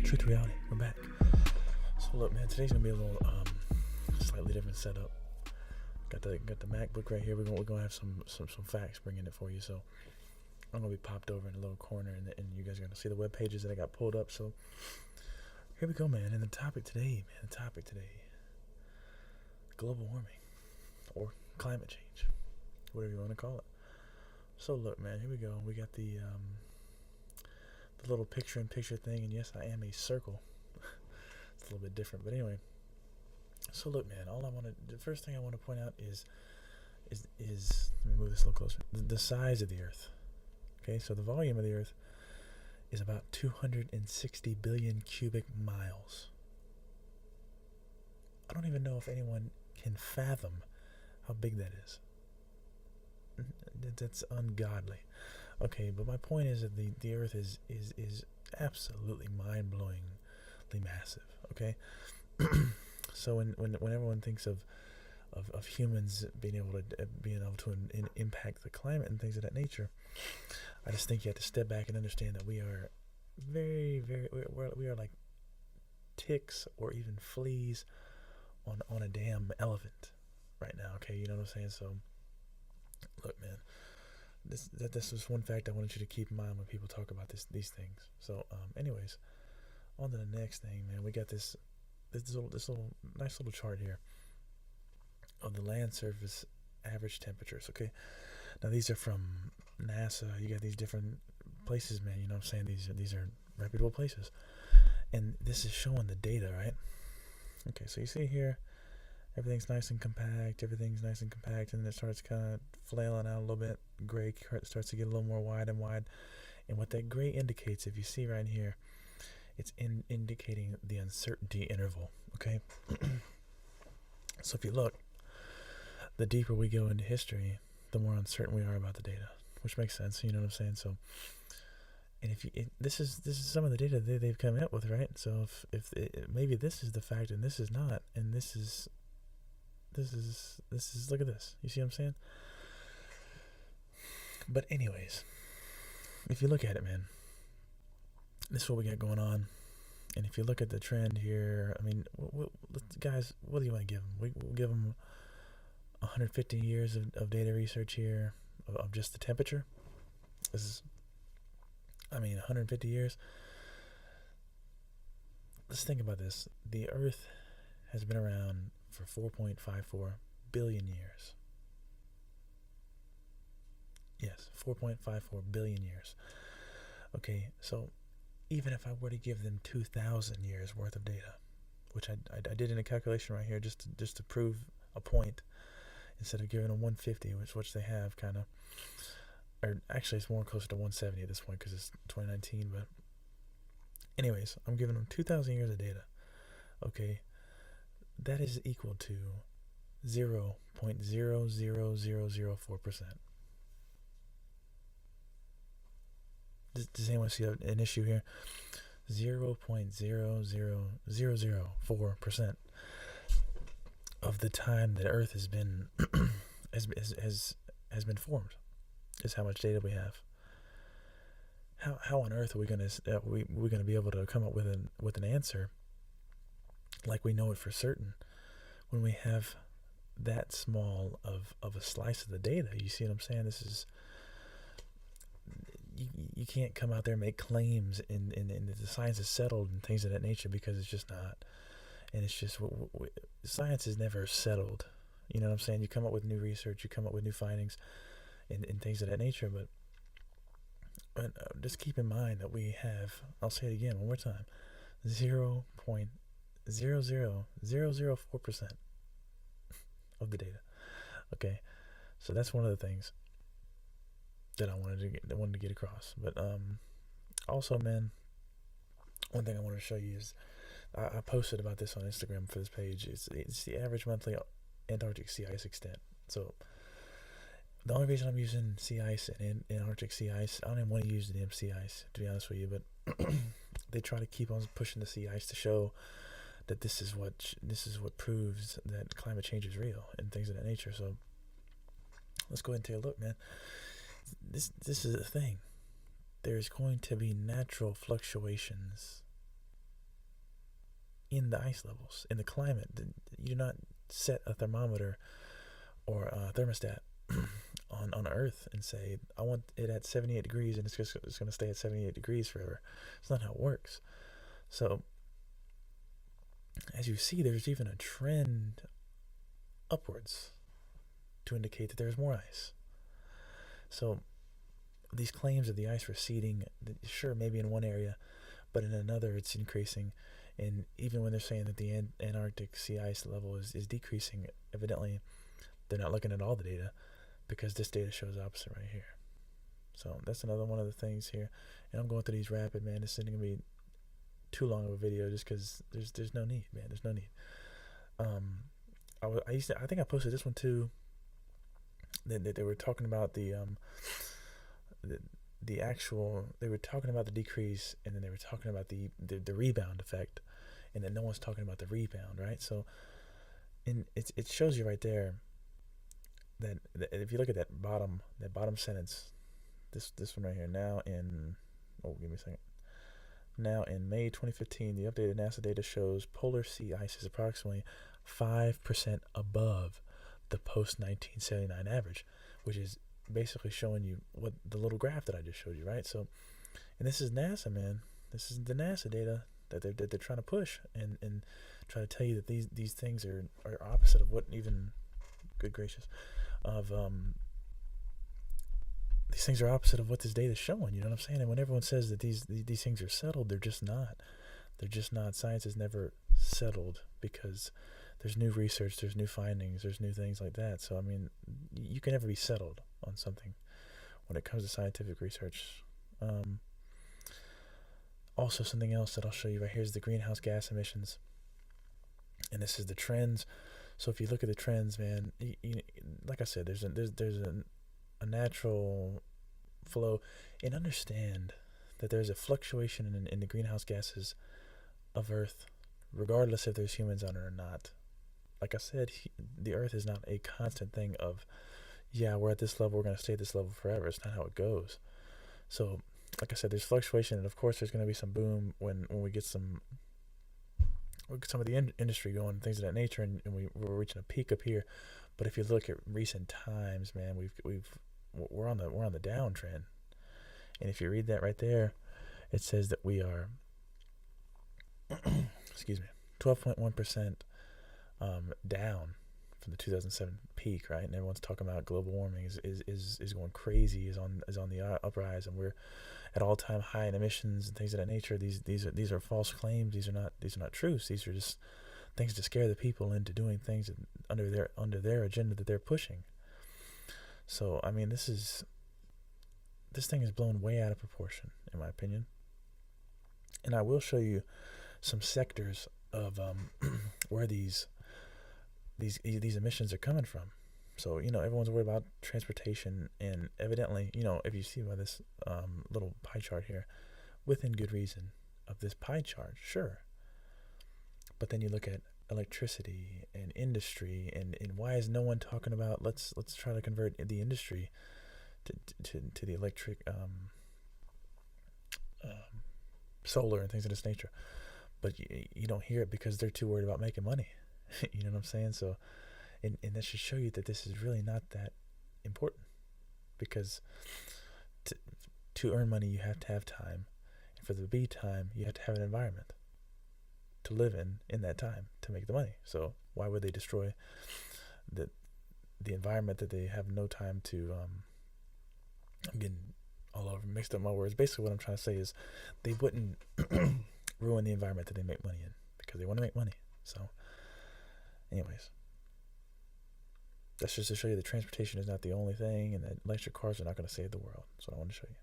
Truth Reality. We're back. So look, man, today's gonna be a little slightly different setup. Got the MacBook right here. We're gonna have some facts bringing it for you. So I'm gonna be popped over in a little corner, and you guys are gonna see the web pages that I got pulled up. So here we go, man. And the topic today, global warming or climate change, whatever you want to call it. So look, man, here we go. We got the little picture-in-picture thing, and yes, I am a circle. It's a little bit different, but anyway. So look, man, the first thing I want to point out is let me move this a little closer. The size of the Earth. Okay, so the volume of the Earth is about 260 billion cubic miles. I don't even know if anyone can fathom how big that is. That's ungodly. Okay, but my point is that the Earth is absolutely mind-blowingly massive. Okay, so when everyone thinks of humans being able to impact the climate and things of that nature, I just think you have to step back and understand that we are we are like ticks or even fleas on a damn elephant right now. Okay, you know what I'm saying? So look, man, this was one fact I wanted you to keep in mind when people talk about these things. So anyways, on to the next thing, man. We got this little nice little chart here of the land surface average temperatures. Okay, now these are from NASA. You got these different places, man. You know what I'm saying? These are reputable places, and this is showing the data, right? Okay, so you see here, everything's nice and compact, and then it starts kind of flailing out a little bit. Gray starts to get a little more wide, and what that gray indicates, if you see right here, it's indicating the uncertainty interval, okay? So if you look, the deeper we go into history, the more uncertain we are about the data, which makes sense, you know what I'm saying? So, and this is some of the data they've come up with, right? So if maybe this is the fact and this is not, and this is look at this. You see what I'm saying? But anyways, if you look at it, man, this is what we got going on. And if you look at the trend here, I mean, guys, what do you want to give them? We'll give them 150 years of data research here of just the temperature. This is, 150 years. Let's think about this. The Earth has been around for 4.54 billion years. Yes, 4.54 billion years. Okay, so even if I were to give them 2,000 years worth of data, which I did in a calculation right here just to prove a point, instead of giving them 150, which they have kind of, or actually it's more closer to 170 at this point because it's 2019. But anyways, I'm giving them 2,000 years of data. Okay, that is equal to 0.00004%. Does anyone see an issue here? 0.00004% of the time that Earth has been has been formed is how much data we have. How on earth are we gonna be able to come up with an answer like we know it for certain when we have that small of a slice of the data? You see what I'm saying? This is, you can't come out there and make claims in the science is settled and things of that nature, because it's just not. And it's just, science is never settled. You know what I'm saying? You come up with new research, you come up with new findings and things of that nature, but just keep in mind that we have, I'll say it again one more time, 0.00004% of the data. Okay, so that's one of the things that I wanted to get across. But also, man, one thing I wanted to show you is I posted about this on Instagram for this page. It's the average monthly Antarctic sea ice extent. So the only reason I'm using sea ice and Antarctic sea ice, I don't even want to use the damn sea ice, to be honest with you, but they try to keep on pushing the sea ice to show that this is what proves that climate change is real and things of that nature. So let's go ahead and take a look, man. This is the thing. There's going to be natural fluctuations in the ice levels, in the climate. You do not set a thermometer or a thermostat on Earth and say, I want it at 78 degrees and it's going to stay at 78 degrees forever. It's not how it works. So, as you see, there's even a trend upwards to indicate that there's more ice. So, these claims of the ice receding, sure, maybe in one area, but in another it's increasing. And even when they're saying that the Antarctic sea ice level is decreasing, evidently they're not looking at all the data, because this data shows opposite right here. So that's another one of the things here. And I'm going through these rapid, man. This isn't going to be too long of a video just because there's no need, man. There's no need. I think I posted this one too. They were talking about the actual, they were talking about the decrease, and then they were talking about the rebound effect, and then no one's talking about the rebound, right? So it shows you right there that if you look at that bottom sentence, this one right here, give me a second. Now in May 2015, the updated NASA data shows polar sea ice is approximately 5% above the post-1979 average, which is basically showing you what the little graph that I just showed you, right? So, and this is NASA, man. This is the NASA data that they're trying to push and try to tell you that these things are opposite of what even, good gracious, of these things are opposite of what this data is showing. You know what I'm saying? And when everyone says that these things are settled, they're just not. They're just not. Science is never settled because there's new research, there's new findings, there's new things like that. So I mean, you can never be settled on something when it comes to scientific research. Also, something else that I'll show you right here is the greenhouse gas emissions, and this is the trends. So if you look at the trends, man, like I said, there's a natural flow, and understand that there's a fluctuation in the greenhouse gases of Earth, regardless if there's humans on it or not. Like I said, the Earth is not a constant thing of, yeah, we're at this level, we're going to stay at this level forever. It's not how it goes. So, like I said, there's fluctuation, and of course there's going to be some boom when we get some of the industry going, things of that nature, and we're reaching a peak up here. But if you look at recent times, man, we're on the downtrend. And if you read that right there, it says that we are 12.1% down from the 2007 peak, right? And everyone's talking about global warming is going crazy, is on the uprise, and we're at all-time high in emissions and things of that nature. These are false claims. These are not truths. These are just things to scare the people into doing things under their agenda that they're pushing. So I mean, this thing is blown way out of proportion, in my opinion. And I will show you some sectors of where these emissions are coming from. So, everyone's worried about transportation, and evidently, if you see by this little pie chart here, within good reason of this pie chart, sure. But then you look at electricity and industry, and why is no one talking about let's try to convert the industry to the electric solar and things of this nature. But you don't hear it because they're too worried about making money. You know what I'm saying? So, and that should show you that this is really not that important, because to earn money you have to have time, and for there to be time you have to have an environment to live in that time to make the money. So why would they destroy the environment that they have no time to? I'm getting all over mixed up my words. Basically what I'm trying to say is they wouldn't ruin the environment that they make money in, because they want to make money. So anyways, that's just to show you that transportation is not the only thing, and that electric cars are not going to save the world. That's what I want to show you.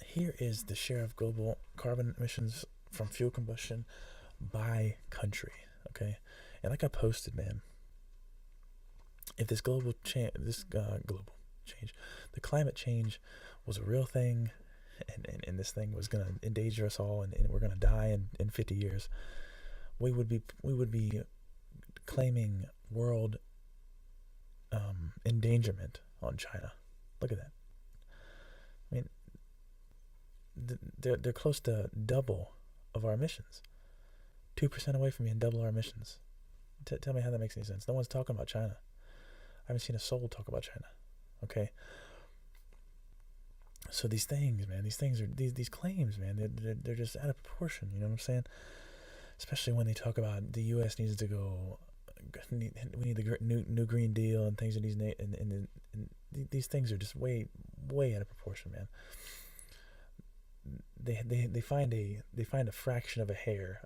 Here is the share of global carbon emissions from fuel combustion by country. Okay, and like I posted, man, if this global change, the climate change was a real thing, and this thing was going to endanger us all, and we're going to die in 50 years, we would be claiming world endangerment on China. Look at that. I mean, they're close to double of our emissions. 2% away from being double our emissions. Tell me how that makes any sense. No one's talking about China. I haven't seen a soul talk about China. Okay? So these things, man, these claims, man, they're just out of proportion. You know what I'm saying? Especially when they talk about the U.S. needs to go, we need the new Green Deal and things, and these things are just way out of proportion, man. They find a fraction of a hair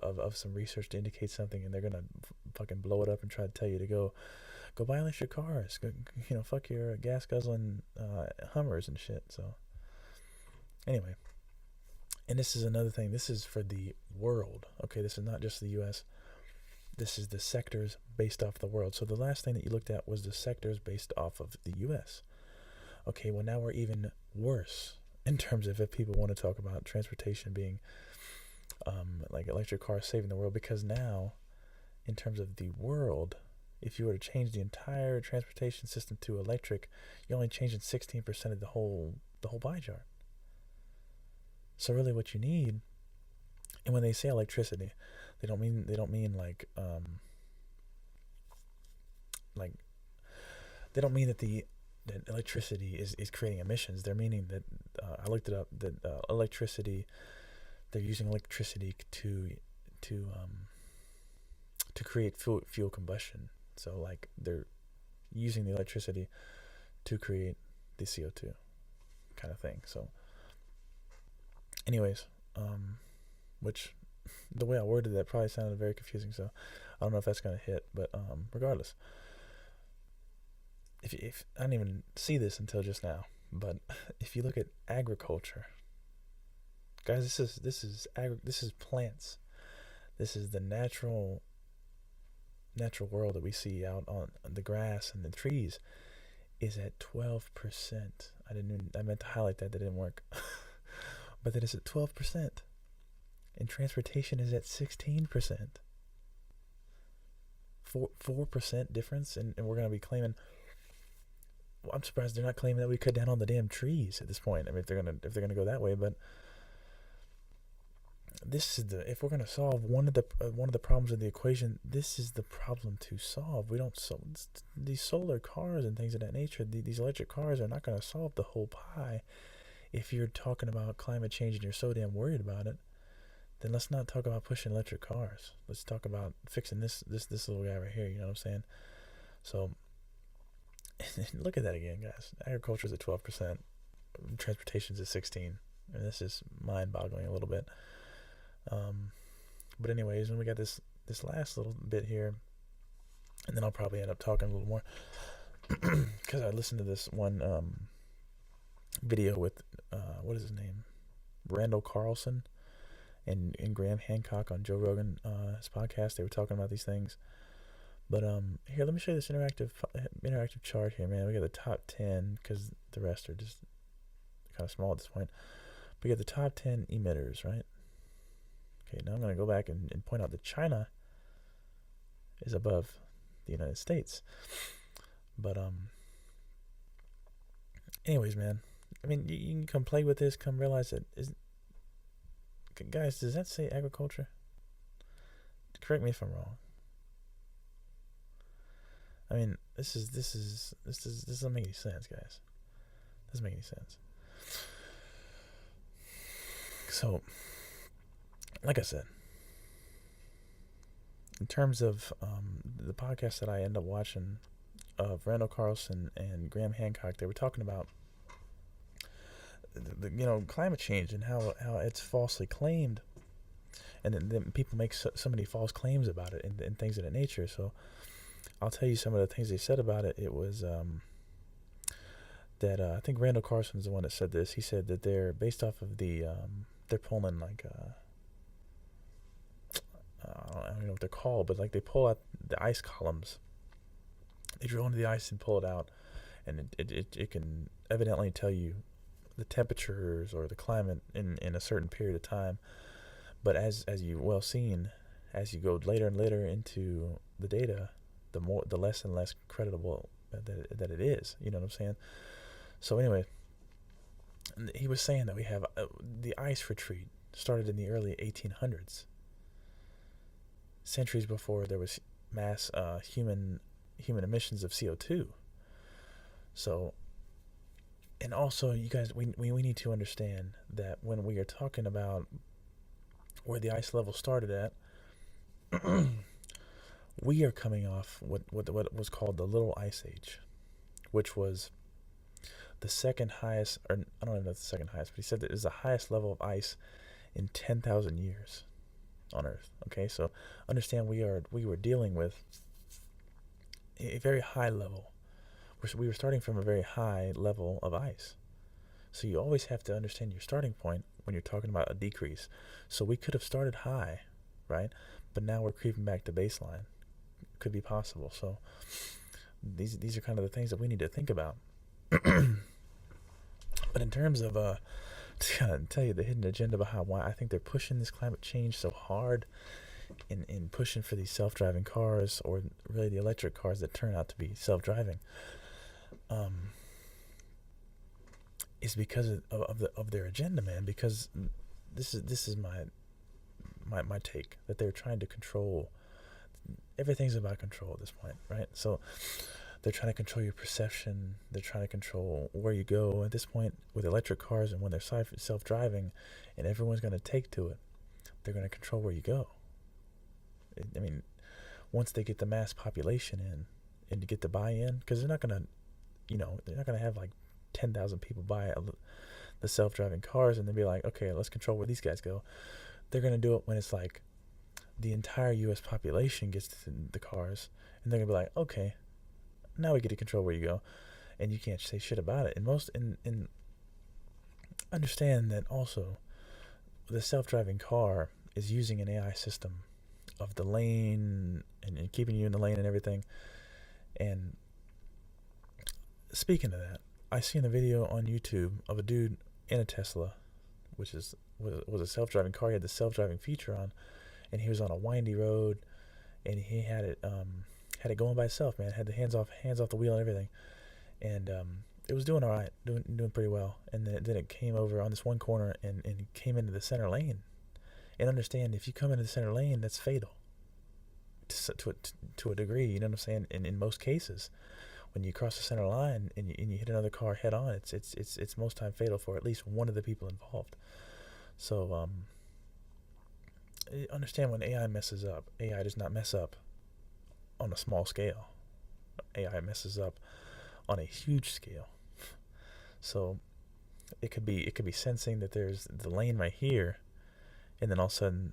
of some research to indicate something, and they're gonna fucking blow it up and try to tell you to go buy electric cars, go, fuck your gas guzzling Hummers and shit. So anyway, and this is another thing. This is for the world. Okay, this is not just the U.S. This is the sectors based off the world. So the last thing that you looked at was the sectors based off of the U.S. Okay, well now we're even worse in terms of if people want to talk about transportation being like electric cars saving the world, because now in terms of the world, if you were to change the entire transportation system to electric, you're only changing 16% of the whole pie chart. So really what you need, and when they say electricity, they don't mean like they don't mean that that electricity is creating emissions. They're meaning that I looked it up, that electricity, they're using electricity to create fuel combustion. So like they're using the electricity to create the CO2 kind of thing. So anyways, which the way I worded that probably sounded very confusing, so I don't know if that's going to hit, but regardless, if I didn't even see this until just now, but if you look at agriculture, guys, this is plants. This is the natural world that we see out on the grass and the trees is at 12%. I meant to highlight that didn't work. But that is at 12%. And transportation is at 16%. 4% difference, and we're gonna be claiming. Well, I'm surprised they're not claiming that we cut down on the damn trees at this point. I mean, if they're gonna go that way, but this is if we're gonna solve one of the problems of the equation, this is the problem to solve. We don't solve these solar cars and things of that nature. These electric cars are not gonna solve the whole pie. If you're talking about climate change and you're so damn worried about it, then let's not talk about pushing electric cars. Let's talk about fixing this little guy right here. You know what I'm saying? So look at that again, guys. Agriculture is at 12%. Transportation is at 16%. And this is mind-boggling a little bit. But anyways, when we got this last little bit here, and then I'll probably end up talking a little more, because I listened to this one video with what is his name, Randall Carlson and Graham Hancock on Joe Rogan his podcast. They were talking about these things. But here, let me show you this interactive chart here, man. We got the top 10, because the rest are just kind of small at this point. We got the top 10 emitters, right? Okay, now I'm going to go back and point out that China is above the United States. But anyways, man, I mean, you can come play with this, come realize that guys, does that say agriculture? Correct me if I'm wrong. I mean, this doesn't make any sense, guys. Doesn't make any sense. So, like I said, in terms of the podcast that I end up watching of Randall Carlson and Graham Hancock, they were talking about the climate change and how it's falsely claimed, and then people make so many false claims about it and things of that nature. So I'll tell you some of the things they said about it. It was that I think Randall Carlson is the one that said this. He said that they're based off of they're pulling like I don't know what they're called, but like they pull out the ice columns. They drill into the ice and pull it out, and it can evidently tell you the temperatures or the climate in a certain period of time. But as you well seen, as you go later and later into the data, the less and less credible that it is. You know what I'm saying? So anyway, he was saying that we have the ice retreat. started in the early 1800s, centuries before there was mass human emissions of CO2. So, and also, you guys, we need to understand that when we are talking about where the ice level started at, we are coming off what was called the Little Ice Age, which was the second highest, or I don't even know if it's the second highest, but he said that it is the highest level of ice in 10,000 years on Earth. Okay, so understand we were dealing with a very high level. We were starting from a very high level of ice. So you always have to understand your starting point when you're talking about a decrease. So we could have started high, right? But now we're creeping back to baseline. Could be possible. So these are kind of the things that we need to think about. But in terms of to tell you the hidden agenda behind why I think they're pushing this climate change so hard, in pushing for these self-driving cars, or really the electric cars that turn out to be self-driving, is because of their agenda, man. Because this is my take, that they're trying to control. Everything's about control at this point, right? So they're trying to control your perception. They're trying to control where you go. At this point, with electric cars, and when they're self-driving, and everyone's going to take to it, they're going to control where you go. I mean, once they get the mass population in, and to get the buy-in, because they're not going to have like 10,000 people buy the self-driving cars and then be like, okay, let's control where these guys go. They're going to do it when it's like the entire U.S. population gets to the cars, and they're going to be like, okay, now we get to control where you go, and you can't say shit about it. And understand that also the self-driving car is using an AI system of the lane and keeping you in the lane and everything. And speaking of that, I seen a video on YouTube of a dude in a Tesla, which was a self-driving car. He had the self-driving feature on, and he was on a windy road, and he had it going by itself, man. Had the hands off the wheel and everything, and it was doing all right, doing pretty well. And then it came over on this one corner and came into the center lane. And understand, if you come into the center lane, that's fatal to a degree. You know what I'm saying? In most cases, when you cross the center line and you hit another car head on, it's most time fatal for at least one of the people involved. So understand, when AI messes up, AI does not mess up on a small scale. AI messes up on a huge scale. So it could be sensing that there's the lane right here, and then all of a sudden,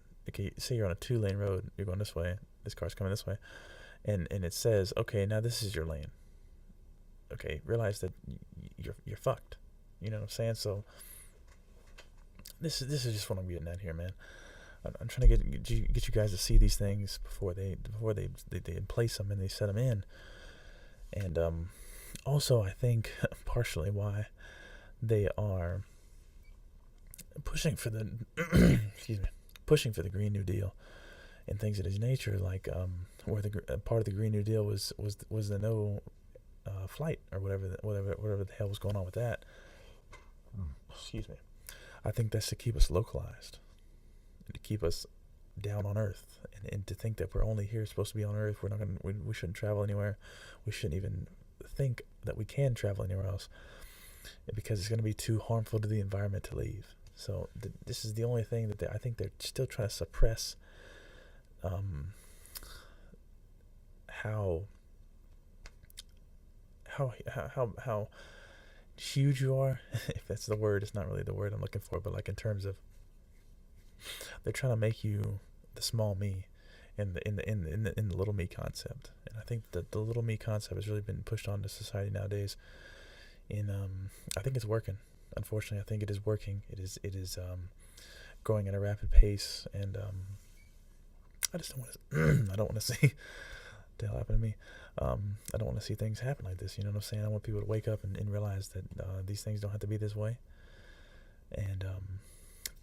say you're on a 2-lane road, you're going this way, this car's coming this way, and it says, okay, now this is your lane. Okay, realize that you're fucked. You know what I'm saying? So this is just what I'm getting at here, man. I'm trying to get you guys to see these things before they place them and they set them in. And also, I think partially why they are pushing for the pushing for the Green New Deal and things of this nature, like where the part of the Green New Deal was the no flight, or whatever the hell was going on with that. Excuse me. I think that's to keep us localized, to keep us down on Earth, and to think that we're only here, supposed to be on Earth. We shouldn't travel anywhere. We shouldn't even think that we can travel anywhere else, because it's going to be too harmful to the environment to leave. So this is the only thing that I think they're still trying to suppress. How huge you are, if that's the word. It's not really the word I'm looking for, but like in terms of, they're trying to make you the small me in the little me concept. And I think that the little me concept has really been pushed onto society nowadays. I think it's working. Unfortunately, I think it is working. It is growing at a rapid pace, and I just don't want to see the hell happen to me. I don't want to see things happen like this. You know what I'm saying? I want people to wake up and realize that these things don't have to be this way. And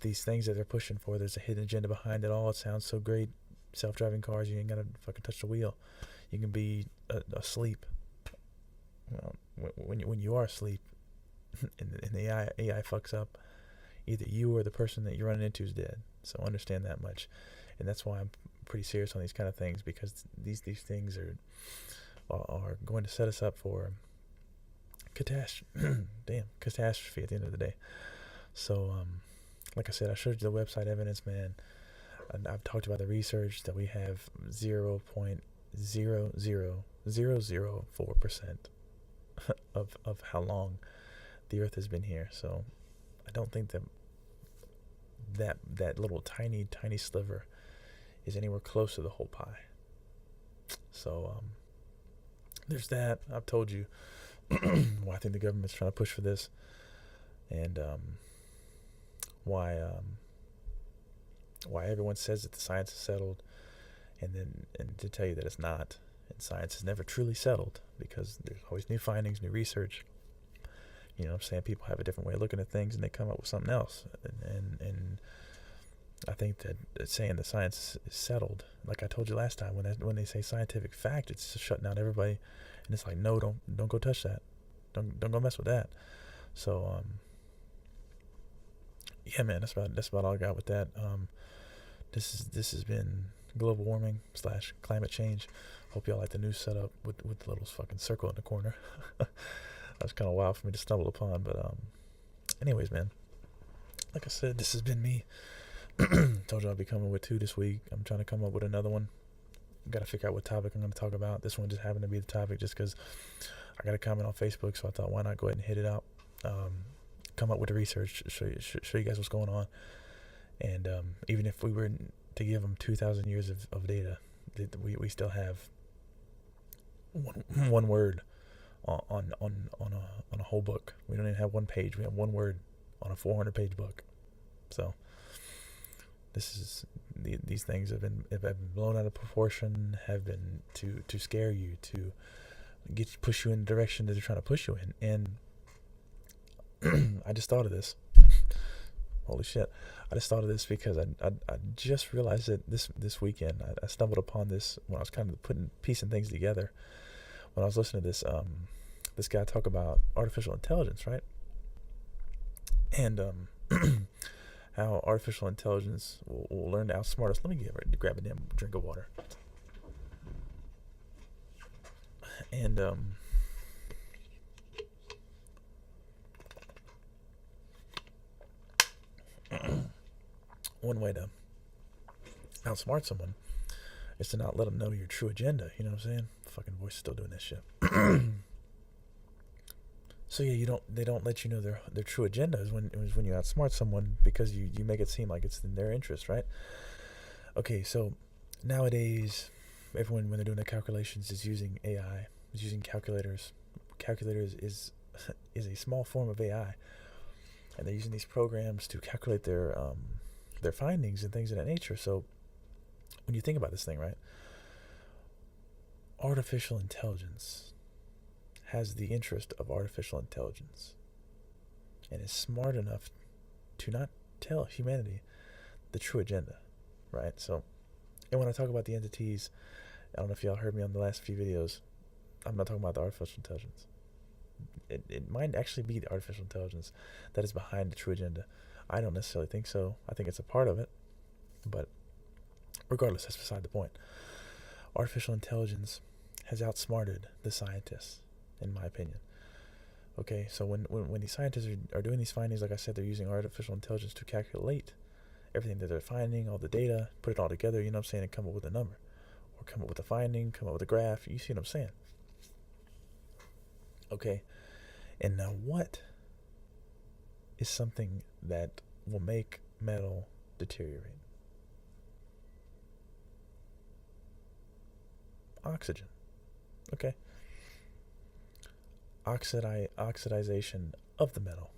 these things that they're pushing for, there's a hidden agenda behind it all. It sounds so great. Self-driving cars, you ain't gotta fucking touch the wheel. You can be asleep. Well, when you are asleep, and the AI fucks up, either you or the person that you're running into is dead. So understand that much. And that's why I'm pretty serious on these kind of things, because these things are going to set us up for catastrophe. Catastrophe at the end of the day. So like I said, I showed you the website evidence, man. And I've talked about the research that we have 0.00004% of how long the Earth has been here. So I don't think that little tiny sliver is anywhere close to the whole pie. So there's that. I've told you why I think the government's trying to push for this, and why everyone says that the science is settled, and to tell you that it's not, and science is never truly settled, because there's always new findings, new research. You know what I'm saying? People have a different way of looking at things, and they come up with something else. And I think that saying the science is settled, like I told you last time, when they say scientific fact, it's just shutting down everybody. And it's like, no, don't go touch that. Don't go mess with that. So yeah, man, that's about all I got with that. This has been global warming / climate change. Hope y'all like the new setup with the little fucking circle in the corner. That's kind of wild for me to stumble upon, but anyways, man, like I said, this has been me. Told you I'll be coming with 2 this week. I'm trying to come up with another one. Gotta figure out what topic I'm going to talk about. This one just happened to be the topic just because I got a comment on Facebook, so I thought, why not go ahead and hit it out. Come up with the research, show you guys what's going on. And even if we were to give them 2,000 years of data, we still have one word on a whole book. We don't even have one page. We have one word on a 400-page book. So these things have been blown out of proportion, have been to scare you, to push you in the direction that they're trying to push you in. And I just thought of this. Holy shit. I just thought of this because I just realized that this weekend I stumbled upon this when I was kind of piecing things together. When I was listening to this guy talk about artificial intelligence, right? And how artificial intelligence will learn to outsmart us. Let me grab a damn drink of water. And one way to outsmart someone is to not let them know your true agenda. You know what I'm saying? Fucking voice is still doing this shit. So yeah, they don't let you know their true agenda is when you outsmart someone, because you make it seem like it's in their interest, right? Okay, so nowadays everyone, when they're doing their calculations, is using AI, is using calculators. Calculators is a small form of AI, and they're using these programs to calculate their findings and things of that nature. So when you think about this thing, right? Artificial intelligence has the interest of artificial intelligence and is smart enough to not tell humanity the true agenda, right? So, and when I talk about the entities, I don't know if y'all heard me on the last few videos, I'm not talking about the artificial intelligence. It might actually be the artificial intelligence that is behind the true agenda. I don't necessarily think so. I think it's a part of it, but regardless, that's beside the point. Artificial intelligence has outsmarted the scientists, in my opinion. Okay, so when these scientists are doing these findings, like I said, they're using artificial intelligence to calculate everything that they're finding, all the data, put it all together, you know what I'm saying, and come up with a number. Or come up with a finding, come up with a graph, you see what I'm saying? Okay, and now what is something that will make metal deteriorate? Oxygen. Okay. Oxidization of the metal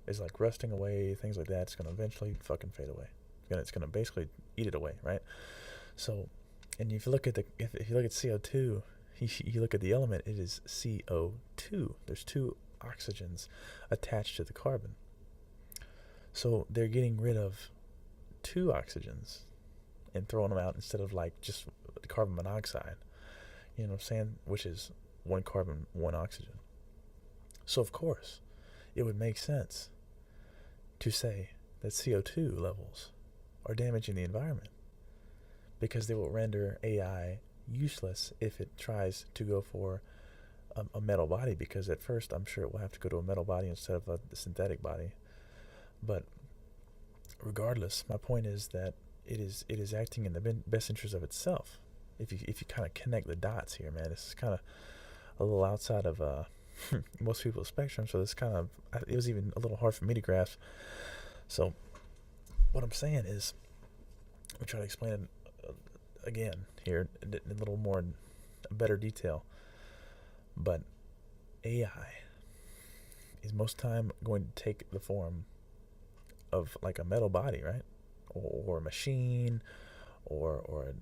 is like rusting away, things like that. It's going to eventually fucking fade away. It's going to basically eat it away, right? So, and if you look at if you look at CO2, you look at the element, it is CO2. There's 2 oxygens attached to the carbon. So they're getting rid of 2 oxygens and throwing them out instead of like just carbon monoxide. You know what I'm saying? Which is 1 carbon, 1 oxygen. So of course, it would make sense to say that CO2 levels are damaging the environment, because they will render AI useless if it tries to go for a metal body, because at first I'm sure it will have to go to a metal body instead of a synthetic body. But regardless, my point is that it is acting in the best interest of itself. If you kind of connect the dots here, man, this is kind of a little outside of most people's spectrum, so this kind of, it was even a little hard for me to grasp. So what I'm saying is, we try to explain it again here in a little more better detail. But AI is most time going to take the form of like a metal body, right? Or a machine, or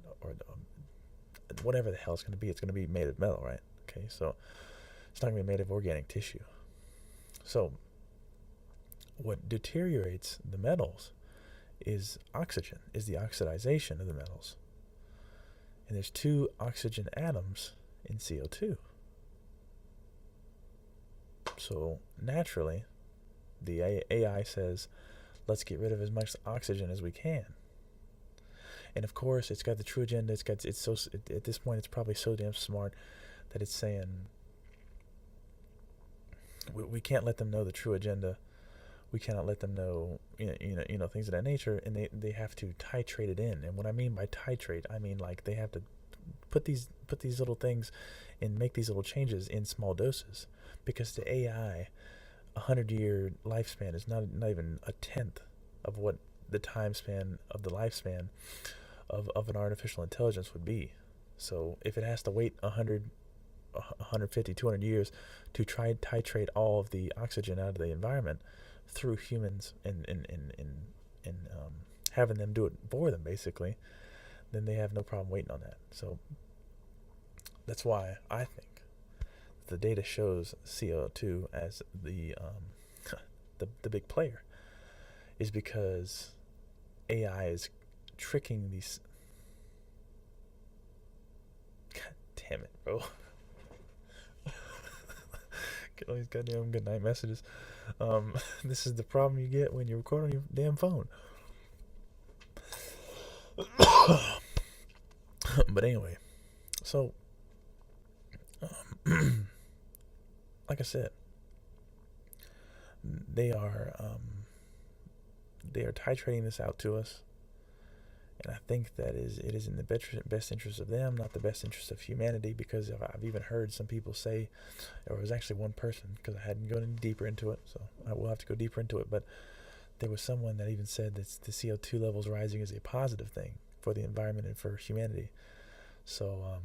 whatever the hell it's going to be. It's going to be made of metal, right? Okay, so it's not going to be made of organic tissue. So what deteriorates the metals is oxygen, is the oxidization of the metals. And there's 2 oxygen atoms in CO2. So naturally, the AI says, let's get rid of as much oxygen as we can. And of course, it's got the true agenda. At this point, it's probably so damn smart that it's saying, we can't let them know the true agenda. We cannot let them know, things of that nature, and they have to titrate it in. And what I mean by titrate, I mean like they have to put these little things and make these little changes in small doses, because the AI, 100-year lifespan is not even a tenth of what the time span of the lifespan of an artificial intelligence would be. So if it has to wait 100, 150, 200 years to try and titrate all of the oxygen out of the environment through humans and having them do it for them, basically, then they have no problem waiting on that. So that's why I think the data shows CO2 as the big player, is because AI is tricking these. God damn it, bro. Get all these goddamn good night messages. This is the problem you get when you record on your damn phone. But anyway, so like I said, they are titrating this out to us, and I think that it is in the best interest of them, not the best interest of humanity, because I've even heard some people say, or it was actually one person, because I hadn't gone any deeper into it, so I will have to go deeper into it, but there was someone that even said that the CO2 levels rising is a positive thing for the environment and for humanity. So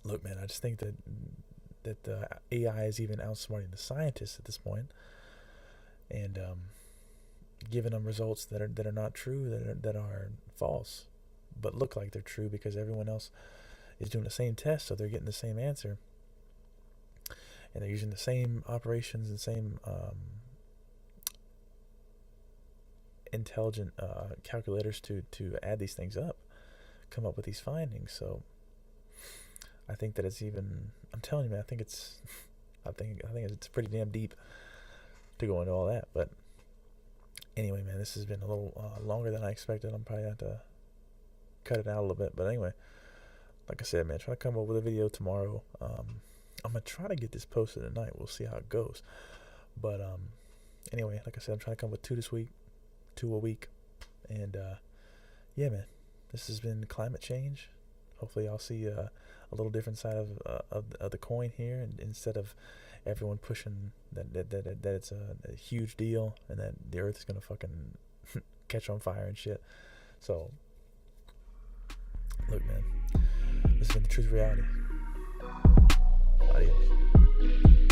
look, man, I just think that the AI is even outsmarting the scientists at this point, and giving them results that are not true, that are false, but look like they're true because everyone else is doing the same test, so they're getting the same answer, and they're using the same operations and same intelligent calculators to add these things up, come up with these findings. So I think that it's even, I'm telling you, man, I think it's pretty damn deep to go into all that. But anyway, man, this has been a little longer than I expected. I'm probably going to have to cut it out a little bit. But anyway, like I said, man, try to come up with a video tomorrow. I'm going to try to get this posted tonight. We'll see how it goes. But anyway, like I said, I'm trying to come up with 2 this week, 2 a week. And yeah, man, this has been climate change. Hopefully I'll see a little different side of the coin here, and instead of everyone pushing that it's a huge deal and that the earth is going to fucking catch on fire and shit. So look, man, this has been the truth reality. Adios.